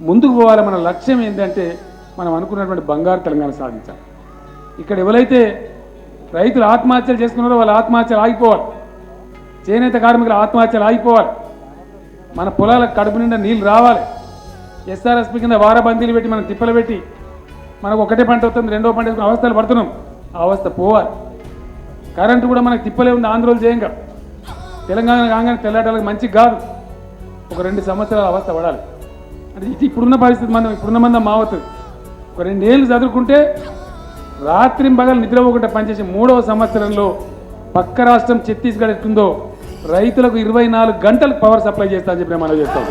ముందుకు పోవాలి. మన లక్ష్యం ఏంటంటే మనం అనుకున్నటువంటి బంగారు తెలంగాణ సాధించాలి. ఇక్కడ ఎవరైతే రైతులు ఆత్మహత్యలు చేసుకున్నారో వాళ్ళ ఆత్మహత్యలు ఆగిపోవాలి, చేనేత కార్మికుల ఆత్మహత్యలు ఆగిపోవాలి, మన పొలాలకు కడుపు నిండా నీళ్ళు రావాలి. ఎస్ఆర్ఎస్పీ కింద వారబందీలు పెట్టి మనం తిప్పలు పెట్టి మనకు ఒకటే పంట వస్తుంది, రెండో పంట వేసుకుని అవస్థలు పడుతున్నాం. ఆ అవస్థ పోవాలి. కరెంటు కూడా మనకు తిప్పలే ఉంది ఆందోళన చేయంగా. తెలంగాణ కాగానే తెల్లటాలకు మంచి కాదు, ఒక 2 సంవత్సరాల అవస్థ పడాలి. అంటే ఇది ఇప్పుడున్న పరిస్థితి, మనం ఇప్పుడున్న మందం మావతుంది. ఒక 2 ఏళ్ళు చదువుకుంటే రాత్రి పగలు నిద్రపోకుండా పనిచేసే 3వ సంవత్సరంలో పక్క రాష్ట్రం ఛత్తీస్గఢ్ ఎట్టుందో రైతులకు 24 గంటలు పవర్ సప్లై చేస్తా అని చెప్పి మనం చేస్తాం.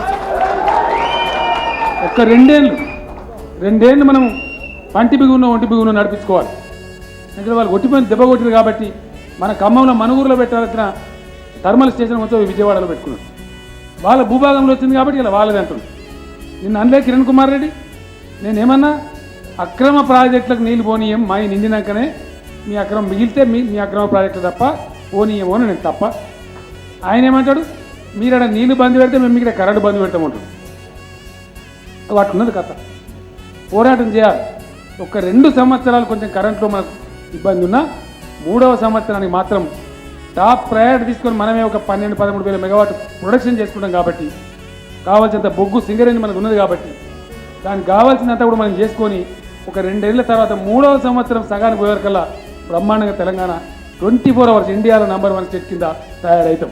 ఒక్క 2 ఏళ్ళు మనం పంటి బిగున్న ఒంటి బిగున్న నడిపించుకోవాలి. ఎందుకంటే వాళ్ళు ఒట్టిపోయిన దెబ్బ కొట్టింది కాబట్టి మన ఖమ్మంలో మనుగూరులో పెట్టాల్సిన థర్మల్ స్టేషన్ మొత్తం విజయవాడలో పెట్టుకున్నాడు. వాళ్ళ భూభాగంలో వచ్చింది కాబట్టి ఇలా వాళ్ళది అంటున్నాడు. నిన్న అనలే కిరణ్ కుమార్ రెడ్డి, నేనేమన్నా అక్రమ ప్రాజెక్టులకు నీళ్ళు పోనీయం, మా నిండినాకనే మీ అక్రమం మిగిలితే మీ అక్రమ ప్రాజెక్టులు తప్ప పోనీయమో అని నేను తప్ప. ఆయన ఏమంటాడు, మీరు అక్కడ నీళ్లు బంద్ పెడితే మేము ఇక్కడ కరెంటు బంద్ పెడతామంటాడు. వాటి ఉన్నది కథ. పోరాటం చేయాలి. ఒక 2 సంవత్సరాలు కొంచెం కరెంట్లో మనకు ఇబ్బంది ఉన్నా 3వ సంవత్సరానికి మాత్రం టాప్ ప్రయారిటీ తీసుకొని మనమే ఒక 12-13 వేల మెగావాట్ ప్రొడక్షన్ చేసుకుంటాం. కాబట్టి కావాల్సినంత బొగ్గు సింగరేణి మనకు ఉన్నది కాబట్టి దానికి కావాల్సినంత కూడా మనం చేసుకొని ఒక 2 ఏళ్ల తర్వాత 3వ సంవత్సరం సగానికి పోయేవరకల్లా బ్రహ్మాండంగా తెలంగాణ 24 hours ఇండియాలో నంబర్ 1 స్టేట్ కింద తయారవుతాం.